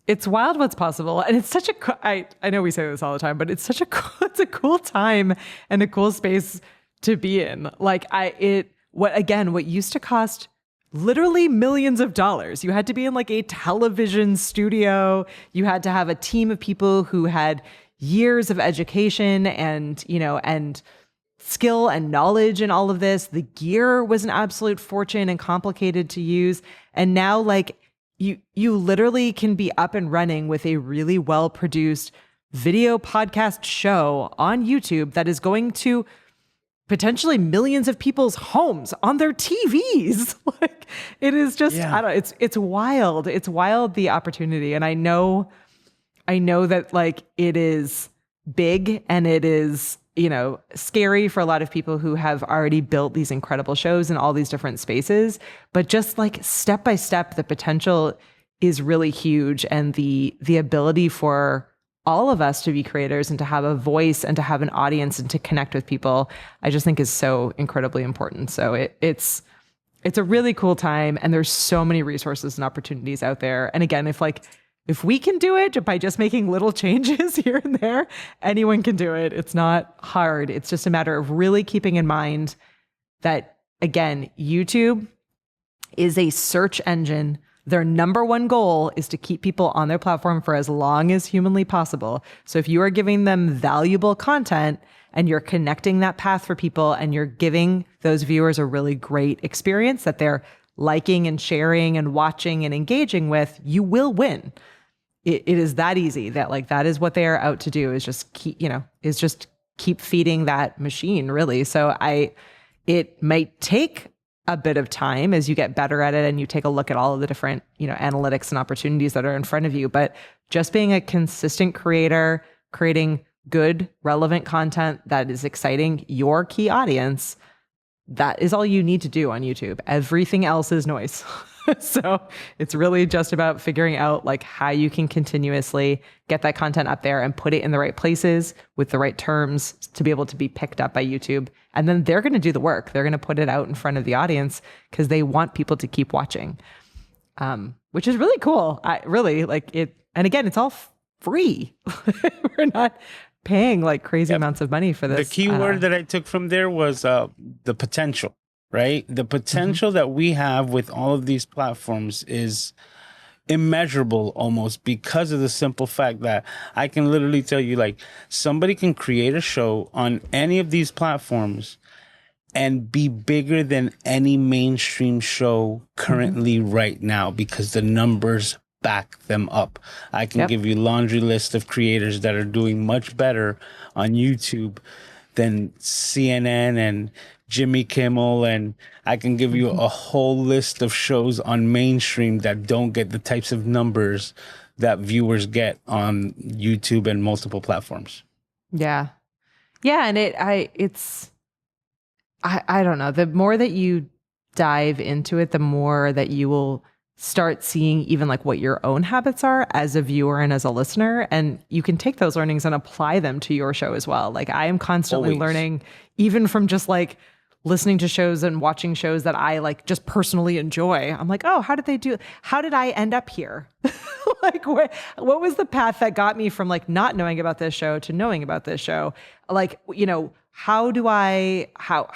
It's wild what's possible. And it's such I know we say this all the time, but it's it's a cool time and a cool space to be in. Like what used to cost literally millions of dollars. You had to be in like a television studio. You had to have a team of people who had years of education and skill and knowledge in all of this. The gear was an absolute fortune and complicated to use. And now you literally can be up and running with a really well-produced video podcast show on YouTube that is going to potentially millions of people's homes on their TVs. Like it is just, I don't know, it's wild. It's wild, the opportunity. And I know that like it is big and it is, scary for a lot of people who have already built these incredible shows in all these different spaces, but just like step by step, the potential is really huge. And the ability for all of us to be creators and to have a voice and to have an audience and to connect with people, I just think is so incredibly important. So it's a really cool time, and there's so many resources and opportunities out there. And again, if we can do it by just making little changes here and there, anyone can do it. It's not hard. It's just a matter of really keeping in mind that, again, YouTube is a search engine Their number one goal is to keep people on their platform for as long as humanly possible. So if you are giving them valuable content and you're connecting that path for people and you're giving those viewers a really great experience that they're liking and sharing and watching and engaging with, you will win. It is that easy. That is what they are out to do, is just keep feeding that machine, really. So it might take a bit of time as you get better at it and you take a look at all of the different, analytics and opportunities that are in front of you. But just being a consistent creator, creating good, relevant content that is exciting your key audience, that is all you need to do on YouTube. Everything else is noise. So it's really just about figuring out how you can continuously get that content up there and put it in the right places with the right terms to be able to be picked up by YouTube. And then they're going to do the work. They're going to put it out in front of the audience because they want people to keep watching, which is really cool. I really like it. And again, it's all free. We're not paying crazy amounts of money for this. The key word that I took from there was the potential. Right? The potential that we have with all of these platforms is immeasurable almost, because of the simple fact that I can literally tell you, somebody can create a show on any of these platforms and be bigger than any mainstream show currently right now, because the numbers back them up. I can give you laundry list of creators that are doing much better on YouTube than CNN and Jimmy Kimmel, and I can give you a whole list of shows on mainstream that don't get the types of numbers that viewers get on YouTube and multiple platforms. Yeah. Yeah. And I don't know. The more that you dive into it, the more that you will start seeing even what your own habits are as a viewer and as a listener. And you can take those learnings and apply them to your show as well. I am constantly learning, even from just listening to shows and watching shows that I just personally enjoy. I'm oh, how did I end up here? What was the path that got me from not knowing about this show to knowing about this show? How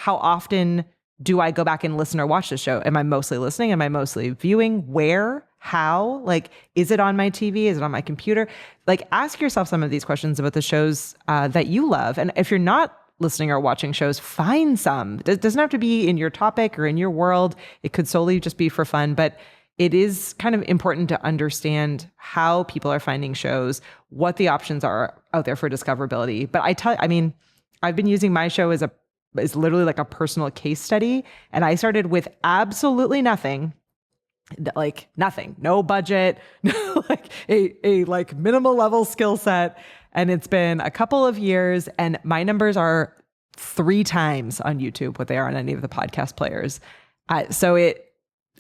often do I go back and listen or watch the show? Am I mostly listening? Am I mostly viewing? Where? How? Is it on my TV? Is it on my computer? Ask yourself some of these questions about the shows that you love. And if you're not listening or watching shows, find some. It doesn't have to be in your topic or in your world. It could solely just be for fun, but it is kind of important to understand how people are finding shows, what the options are out there for discoverability. But I've been using my show as literally a personal case study. And I started with absolutely nothing, nothing, no budget, a minimal level skill set. And it's been a couple of years, and my numbers are 3 times on YouTube what they are on any of the podcast players. So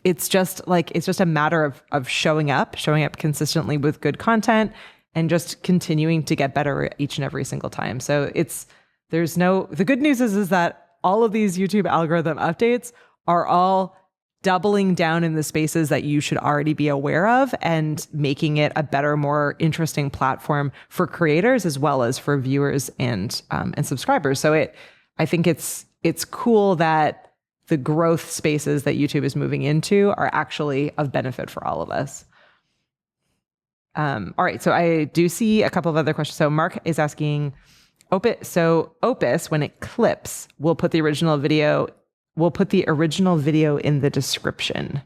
it's just a matter of showing up consistently with good content and just continuing to get better each and every single time. So the good news is that all of these YouTube algorithm updates are all doubling down in the spaces that you should already be aware of and making it a better, more interesting platform for creators as well as for viewers and subscribers. So I think it's cool that the growth spaces that YouTube is moving into are actually of benefit for all of us. All right, so I do see a couple of other questions. So Mark is asking, Opus, when it clips, we'll put the original video in the description.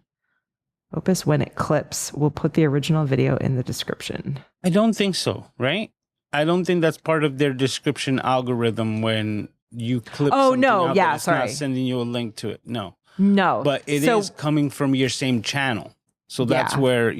Opus, when it clips, we'll put the original video in the description. I don't think so, right? I don't think that's part of their description algorithm when you clip something out, yeah, it's sorry. not sending you a link to it. No. But it is coming from your same channel. So that's where,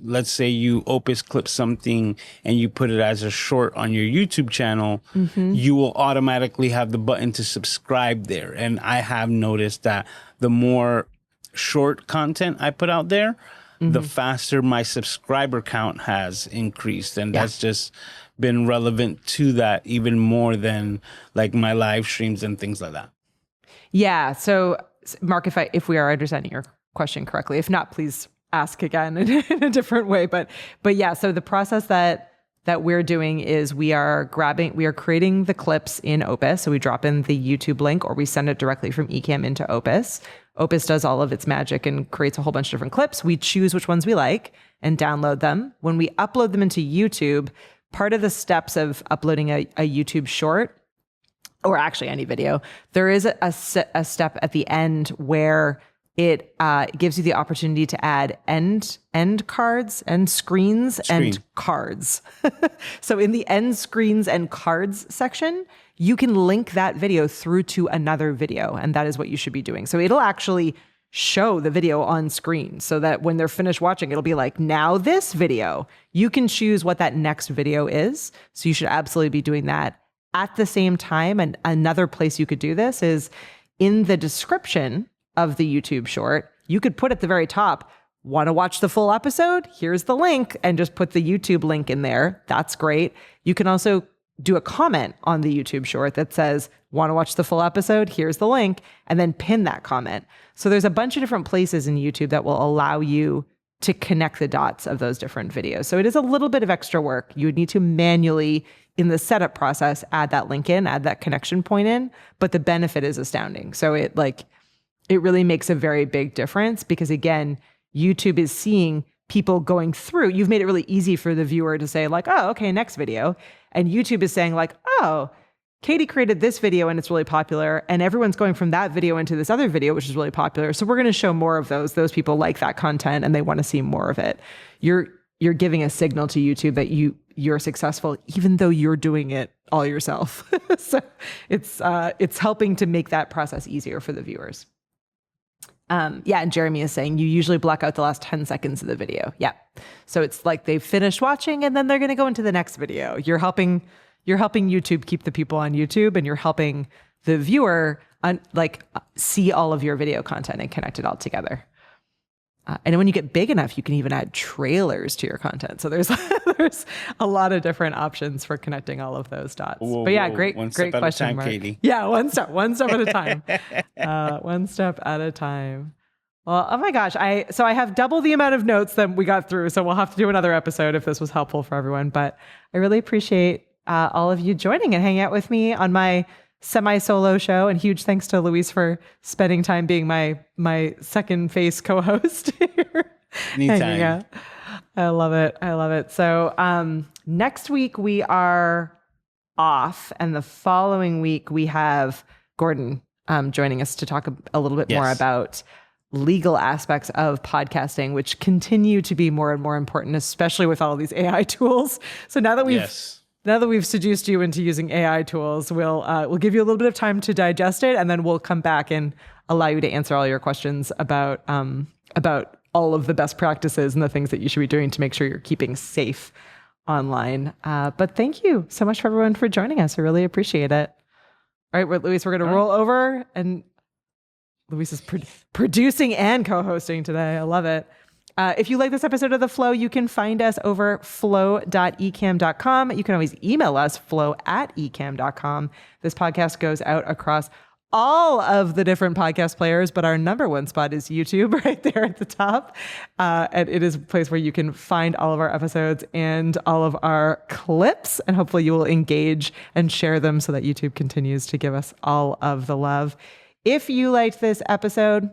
let's say you Opus clip something and you put it as a short on your YouTube channel, you will automatically have the button to subscribe there. And I have noticed that the more short content I put out there, the faster my subscriber count has increased. And that's just been relevant to that even more than my live streams and things like that. Yeah. So Mark, if we are understanding your question correctly, if not, please ask again in a different way. But yeah, so the process that that we're doing is we are creating the clips in Opus. So we drop in the YouTube link or we send it directly from Ecamm into Opus. Opus does all of its magic and creates a whole bunch of different clips. We choose which ones we like and download them. When we upload them into YouTube, part of the steps of uploading a YouTube short, or actually any video, there is a step at the end where it gives you the opportunity to add end cards and screens and cards. So in the end screens and cards section, you can link that video through to another video, and that is what you should be doing. So it'll actually show the video on screen so that when they're finished watching, it'll be like, now this video. You can choose what that next video is. So you should absolutely be doing that. At the same time, and another place you could do this is in the description of the YouTube short. You could put at the very top, want to watch the full episode? Here's the link, and just put the YouTube link in there. That's great. You can also do a comment on the YouTube short that says, want to watch the full episode? Here's the link, and then pin that comment. So there's a bunch of different places in YouTube that will allow you to connect the dots of those different videos. So it is a little bit of extra work. You would need to manually, in the setup process, add that link in, add that connection point in, but the benefit is astounding. So it really makes a very big difference because, again, YouTube is seeing people going through. You've made it really easy for the viewer to say like, oh, okay, next video. And YouTube is saying like, oh, Katie created this video and it's really popular. And everyone's going from that video into this other video, which is really popular. So we're going to show more of those. Those people like that content and they want to see more of it. You're giving a signal to YouTube that you're successful, even though you're doing it all yourself. So it's helping to make that process easier for the viewers. And Jeremy is saying you usually block out the last 10 seconds of the video. Yeah. So it's like they've finished watching and then they're going to go into the next video. You're helping YouTube keep the people on YouTube, and you're helping the viewer see all of your video content and connect it all together. And when you get big enough, you can even add trailers to your content. So there's a lot of different options for connecting all of those dots. But yeah, great question, Mark. Katie. Yeah, one step at a time. One step at a time. Well, oh my gosh, I have double the amount of notes that we got through, so we'll have to do another episode if this was helpful for everyone. But I really appreciate all of you joining and hanging out with me on my semi-solo show, and huge thanks to Luis for spending time being my second face co-host here. Anytime. I love it. So next week we are off, and the following week we have Gordon joining us to talk a little bit more about legal aspects of podcasting, which continue to be more and more important, especially with all of these AI tools. So now that we've seduced you into using AI tools, we'll give you a little bit of time to digest it, and then we'll come back and allow you to answer all your questions about all of the best practices and the things that you should be doing to make sure you're keeping safe online. But thank you so much for everyone for joining us. I really appreciate it. All right, Luis, we're going to roll over, and Luis is producing and co-hosting today. I love it. If you like this episode of The Flow, you can find us over flow.ecamm.com. You can always email us, flow@ecamm.com. This podcast goes out across all of the different podcast players, but our number one spot is YouTube right there at the top. And it is a place where you can find all of our episodes and all of our clips. And hopefully you will engage and share them so that YouTube continues to give us all of the love. If you liked this episode,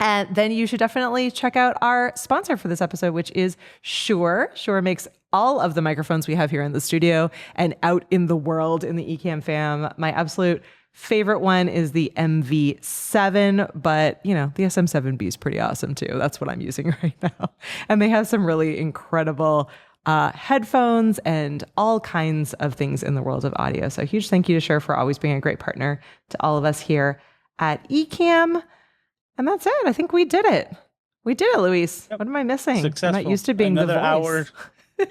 and then you should definitely check out our sponsor for this episode, which is Shure. Shure makes all of the microphones we have here in the studio and out in the world in the Ecamm fam. My absolute favorite one is the MV7, but the SM7B is pretty awesome too. That's what I'm using right now. And they have some really incredible headphones and all kinds of things in the world of audio. So huge thank you to Shure for always being a great partner to all of us here at Ecamm. And that's it. I think we did it. We did it, Luis. Yep. What am I missing? Successful. I'm not used to being another the voice. Hour.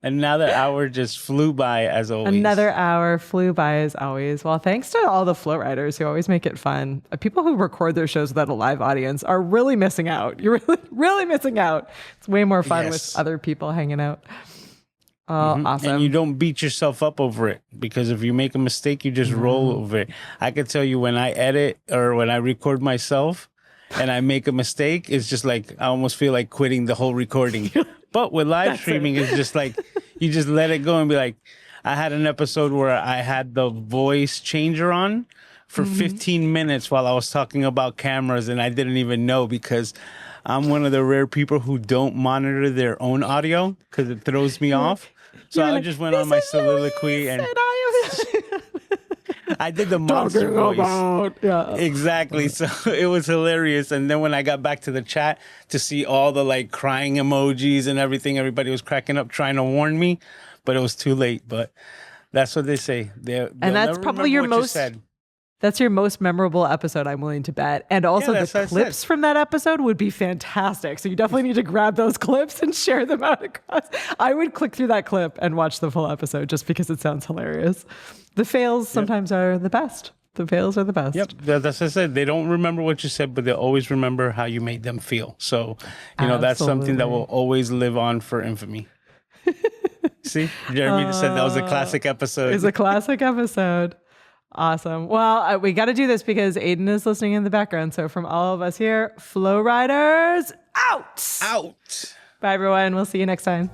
Another hour just flew by as always. Another hour flew by as always. Well, thanks to all the Flow Riders who always make it fun. People who record their shows without a live audience are really missing out. You're really, really missing out. It's way more fun with other people hanging out. Oh, awesome. And you don't beat yourself up over it, because if you make a mistake, you just roll over it. I can tell you, when I edit or when I record myself and I make a mistake, it's just like I almost feel like quitting the whole recording. But with live streaming, it's just like You just let it go and be like, I had an episode where I had the voice changer on for 15 minutes while I was talking about cameras, and I didn't even know because I'm one of the rare people who don't monitor their own audio because it throws me off. So I just went on my soliloquy and I did the monster voice. Exactly. So it was hilarious. And then when I got back to the chat to see all the like crying emojis and everything, everybody was cracking up trying to warn me, but it was too late. But that's what they say. And that's probably your most. That's your most memorable episode, I'm willing to bet. And also the clips from that episode would be fantastic. So you definitely need to grab those clips and share them out across. I would click through that clip and watch the full episode just because it sounds hilarious. The fails sometimes are the best. The fails are the best. Yep. That's what I said. They don't remember what you said, but they always remember how you made them feel. So, that's something that will always live on for infamy. See, Jeremy said that was a classic episode. It's a classic episode. Awesome. Well, we got to do this because Aiden is listening in the background. So from all of us here, Flow Riders out. Out. Bye, everyone. We'll see you next time.